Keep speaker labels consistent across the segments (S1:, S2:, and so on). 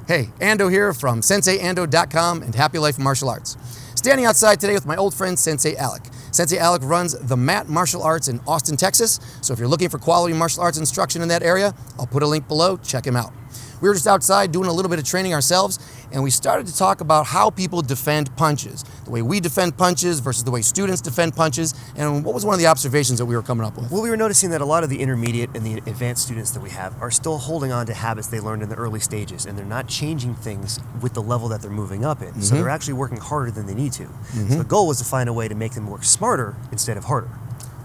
S1: Hey, Ando here from SenseiAndo.com and Happy Life Martial Arts. Standing outside today with my old friend Sensei Alec. Sensei Alec runs the Mat Martial Arts in Austin, Texas. So if you're looking for quality martial arts instruction in that area, I'll put a link below. Check him out. We were just outside doing a little bit of training ourselves, and we started to talk about how people defend punches, the way we defend punches versus the way students defend punches, and what was one of the observations that we were coming up with?
S2: Well, we were noticing that a lot of the intermediate and the advanced students that we have are still holding on to habits they learned in the early stages, and they're not changing things with the level that they're moving up in. So they're actually working harder than they need to. So the goal was to find a way to make them work smarter instead of harder.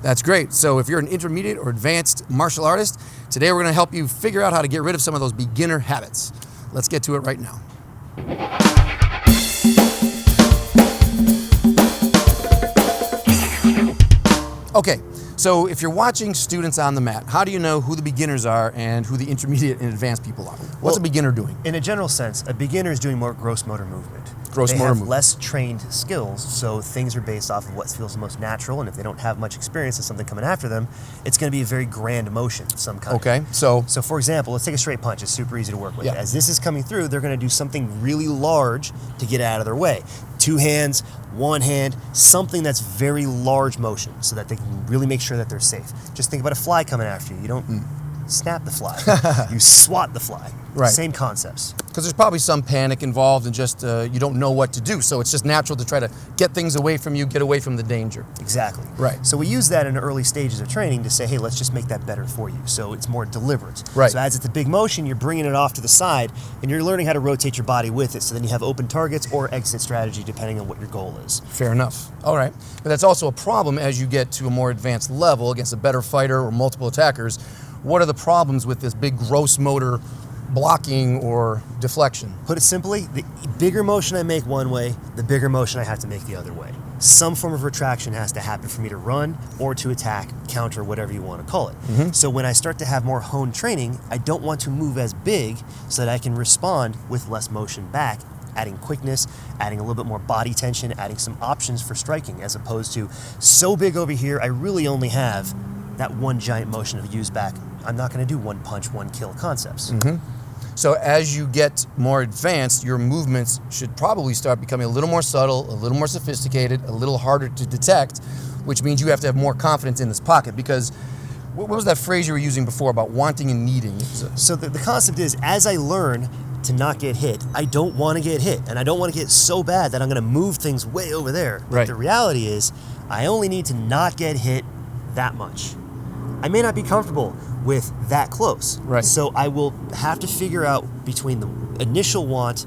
S1: That's great. So if you're an intermediate or advanced martial artist, today we're going to help you figure out how to get rid of some of those beginner habits. Let's get to it right now. Okay, so if you're watching students on the mat, how do you know who the beginners are and who the intermediate and advanced people are? What's a beginner doing?
S2: In a general sense, a beginner is doing more gross motor movement. They have less trained skills, so things are based off of what feels the most natural, and if they don't have much experience of something coming after them, it's going to be a very grand motion of some kind.
S1: Okay, so
S2: for example, let's take a straight punch. It's super easy to work with. As this is coming through, they're going to do something really large to get out of their way. 2 hands, 1 hand, something that's very large motion so that they can really make sure that they're safe. Just think about a fly coming after you. You don't snap the fly. You swat the fly.
S1: Right.
S2: Same concepts.
S1: Because there's probably some panic involved and just you don't know what to do. So it's just natural to try to get things away from you, get away from the danger.
S2: Exactly.
S1: Right.
S2: So we use that in the early stages of training to say, hey, let's just make that better for you. So it's more deliberate.
S1: Right.
S2: So as it's a big motion, you're bringing it off to the side and you're learning how to rotate your body with it. So then you have open targets or exit strategy depending on what your goal is.
S1: Fair enough. All right. But that's also a problem as you get to a more advanced level against a better fighter or multiple attackers. What are the problems with this big gross motor blocking or deflection?
S2: Put it simply, the bigger motion I make one way, the bigger motion I have to make the other way. Some form of retraction has to happen for me to run or to attack, counter, whatever you want to call it. So when I start to have more honed training, I don't want to move as big so that I can respond with less motion back, adding quickness, adding a little bit more body tension, adding some options for striking, as opposed to so big over here, I really only have that one giant motion of use back. I'm not going to do one punch, one kill concepts.
S1: So as you get more advanced, your movements should probably start becoming a little more subtle, a little more sophisticated, a little harder to detect, which means you have to have more confidence in this pocket. Because what was that phrase you were using before about wanting and needing?
S2: So the concept is, as I learn to not get hit, I don't want to get hit, and I don't want to get so bad that I'm going to move things way over there. But the reality is, I only need to not get hit that much. I may not be comfortable with that close. So I will have to figure out between the initial want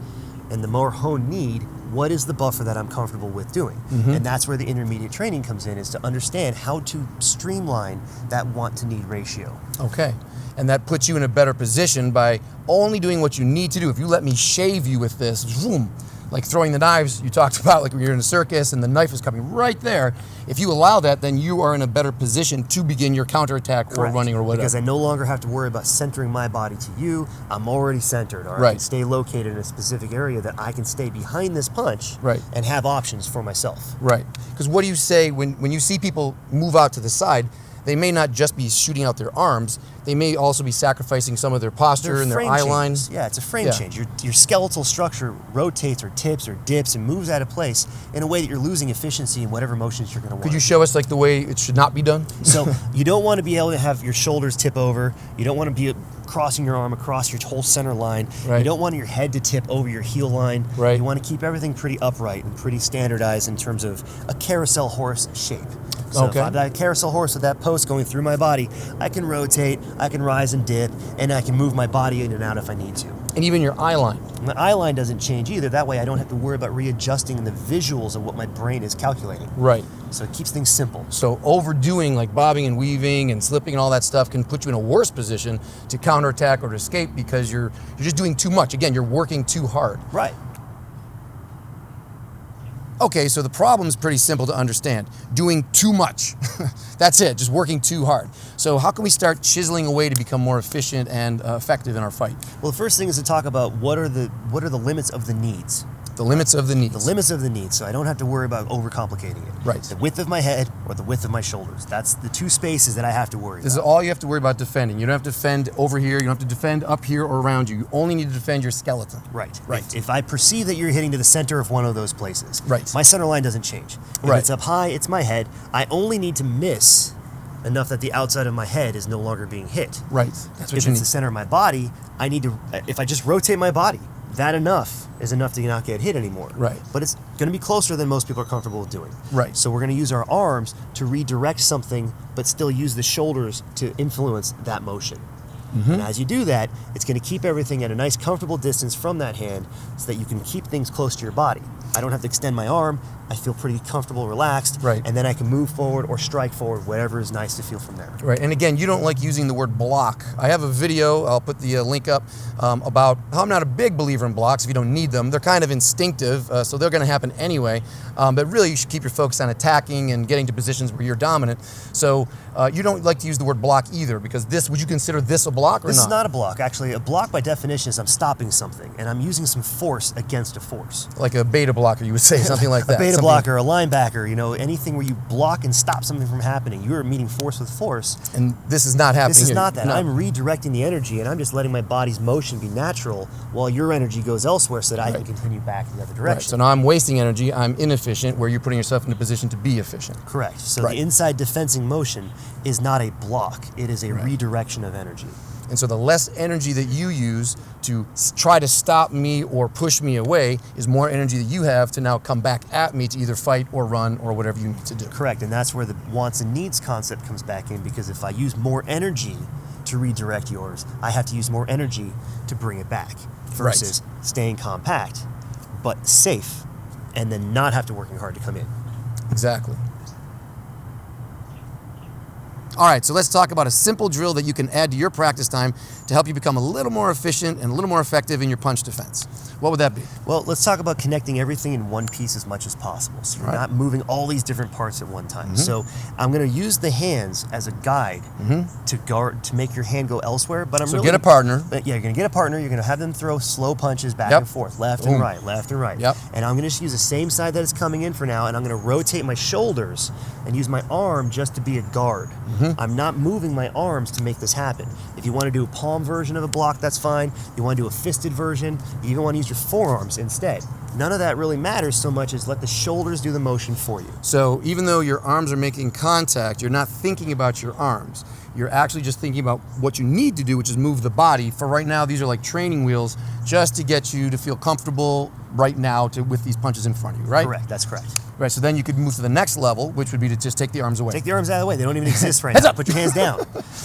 S2: and the more honed need, what is the buffer that I'm comfortable with doing? And that's where the intermediate training comes in, is to understand how to streamline that want to need ratio.
S1: Okay. And that puts you in a better position by only doing what you need to do. If you let me shave you with this, zoom, like throwing the knives you talked about, like when you're in a circus and the knife is coming right there, if you allow that, then you are in a better position to begin your counterattack or running or whatever.
S2: Because I no longer have to worry about centering my body to you. I'm already centered, or I can stay located in a specific area that I can stay behind this punch and have options for myself.
S1: Because what do you say when you see people move out to the side? They may not just be shooting out their arms, they may also be sacrificing some of their posture and their eye lines.
S2: Yeah, it's a frame change. Your skeletal structure rotates or tips or dips and moves out of place in a way that you're losing efficiency in whatever motions you're going to want.
S1: Could you show us like the way it should not be done?
S2: So you don't want to be able to have your shoulders tip over. You don't want to be crossing your arm across your whole center line. You don't want your head to tip over your heel line. You want to keep everything pretty upright and pretty standardized in terms of a carousel horse shape. So if I've got a carousel horse with that post going through my body, I can rotate, I can rise and dip, and I can move my body in and out if I need to.
S1: And even your eye line.
S2: My eye line doesn't change either. That way I don't have to worry about readjusting the visuals of what my brain is calculating. So it keeps things simple.
S1: So overdoing like bobbing and weaving and slipping and all that stuff can put you in a worse position to counterattack or to escape because you're just doing too much. Again, you're working too hard. Okay, so the problem's pretty simple to understand. Doing too much. That's it, just working too hard. So how can we start chiseling away to become more efficient and effective in our fight?
S2: Well, the first thing is to talk about what are the limits of the needs.
S1: The limits of the knees.
S2: The limits of the knees, so I don't have to worry about overcomplicating it.
S1: Right.
S2: The width of my head or the width of my shoulders. That's the two spaces that I have to worry about.
S1: This is all you have to worry about defending. You don't have to defend over here. You don't have to defend up here or around you. You only need to defend your skeleton.
S2: Right.
S1: Right.
S2: If I perceive that you're hitting to the center of one of those places,
S1: right,
S2: my center line doesn't change. If it's up high, it's my head. I only need to miss enough that the outside of my head is no longer being hit.
S1: Right. That's what
S2: if
S1: you
S2: it's
S1: need.
S2: the center of my body, I need to, if I just rotate my body, that enough is enough to not get hit anymore.
S1: Right.
S2: But it's going to be closer than most people are comfortable with doing.
S1: Right.
S2: So we're going to use our arms to redirect something, but still use the shoulders to influence that motion. Mm-hmm. And as you do that, it's going to keep everything at a nice, comfortable distance from that hand so that you can keep things close to your body. I don't have to extend my arm. I feel pretty comfortable, relaxed,
S1: right,
S2: and then I can move forward or strike forward, whatever is nice to feel from there.
S1: Right, and again, you don't like using the word block. I have a video, I'll put the link up, about how I'm not a big believer in blocks if you don't need them. They're kind of instinctive, so they're going to happen anyway, but really you should keep your focus on attacking and getting to positions where you're dominant. So you don't like to use the word block either, because this, would you consider this a block or not?
S2: This is not a block. Actually, a block by definition is I'm stopping something, and I'm using some force against a force.
S1: Like a beta blocker, you would say, something like that.
S2: A beta blocker, a linebacker, anything where you block and stop something from happening. You're meeting force with force.
S1: And this is not happening.
S2: This is
S1: here.
S2: not that.
S1: No.
S2: I'm redirecting the energy, and I'm just letting my body's motion be natural while your energy goes elsewhere so that I can continue back in the other direction.
S1: Right. So now I'm wasting energy, I'm inefficient, where you're putting yourself in a position to be efficient.
S2: Correct. So the inside defensing motion is not a block. It is a redirection of energy.
S1: And so the less energy that you use to try to stop me or push me away is more energy that you have to now come back at me to either fight or run or whatever you need to do.
S2: Correct, and that's where the wants and needs concept comes back in, because if I use more energy to redirect yours, I have to use more energy to bring it back versus staying compact but safe and then not have to working hard to come in.
S1: Exactly. All right, so let's talk about a simple drill that you can add to your practice time to help you become a little more efficient and a little more effective in your punch defense. What would that be?
S2: Well, let's talk about connecting everything in one piece as much as possible. So you're not moving all these different parts at one time. Mm-hmm. So I'm going to use the hands as a guide to make your hand go elsewhere. But
S1: get a partner.
S2: But you're going to get a partner. You're going to have them throw slow punches back and forth, left and right, left and right. And I'm going to just use the same side that it's coming in for now, and I'm going to rotate my shoulders and use my arm just to be a guard. I'm not moving my arms to make this happen. If you want to do a palm version of a block, that's fine. You want to do a fisted version. You even want to use your forearms instead. None of that really matters so much as let the shoulders do the motion for you.
S1: So even though your arms are making contact, you're not thinking about your arms. You're actually just thinking about what you need to do, which is move the body. For right now, these are like training wheels just to get you to feel comfortable right now with these punches in front of you, right?
S2: Correct, that's correct.
S1: Right, so then you could move to the next level, which would be to just take the arms away.
S2: Take the arms out of the way. They don't even exist right now. Put your hands down.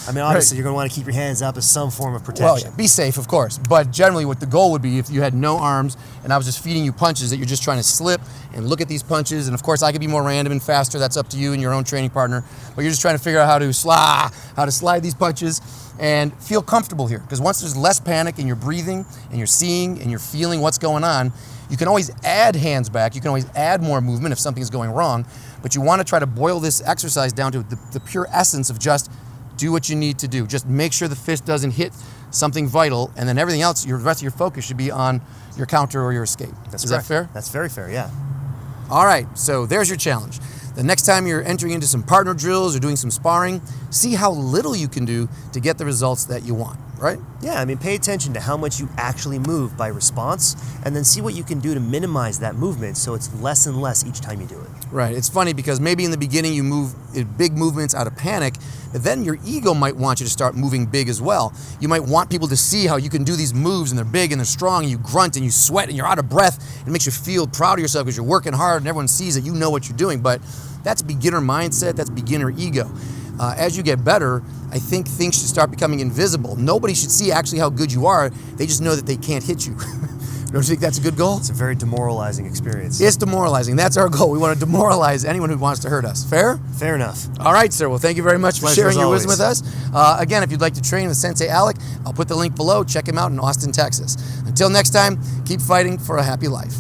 S2: I mean, obviously, you're going to want to keep your hands up as some form of protection.
S1: Well, yeah, be safe, of course. But generally, what the goal would be if you had no arms and I was just feeding you punches that you're just trying to slip and look at these punches. And of course, I could be more random and faster. That's up to you and your own training partner. But you're just trying to figure out how to slide these punches and feel comfortable here. Because once there's less panic and you're breathing and you're seeing and you're feeling what's going on, you can always add hands back. You can always add more movement if something's going wrong. But you want to try to boil this exercise down to the pure essence of just do what you need to do. Just make sure the fist doesn't hit something vital, and then everything else, the rest of your focus should be on your counter or your escape.
S2: Is
S1: that fair?
S2: That's very fair, yeah.
S1: All right, so there's your challenge. The next time you're entering into some partner drills or doing some sparring, see how little you can do to get the results that you want, right?
S2: Yeah, I mean, pay attention to how much you actually move by response, and then see what you can do to minimize that movement so it's less and less each time you do it.
S1: Right, it's funny because maybe in the beginning you move big movements out of panic, but then your ego might want you to start moving big as well. You might want people to see how you can do these moves and they're big and they're strong and you grunt and you sweat and you're out of breath. It makes you feel proud of yourself because you're working hard and everyone sees that you know what you're doing, but that's beginner mindset, that's beginner ego. As you get better, I think things should start becoming invisible. Nobody should see actually how good you are, they just know that they can't hit you. Don't you think that's a good goal?
S2: It's a very demoralizing experience.
S1: It's demoralizing. That's our goal. We want to demoralize anyone who wants to hurt us. Fair?
S2: Fair enough.
S1: All right, sir. Well, thank you very much for sharing your wisdom with us.
S2: always.
S1: Again, if you'd like to train with Sensei Alec, I'll put the link below. Check him out in Austin, Texas. Until next time, keep fighting for a happy life.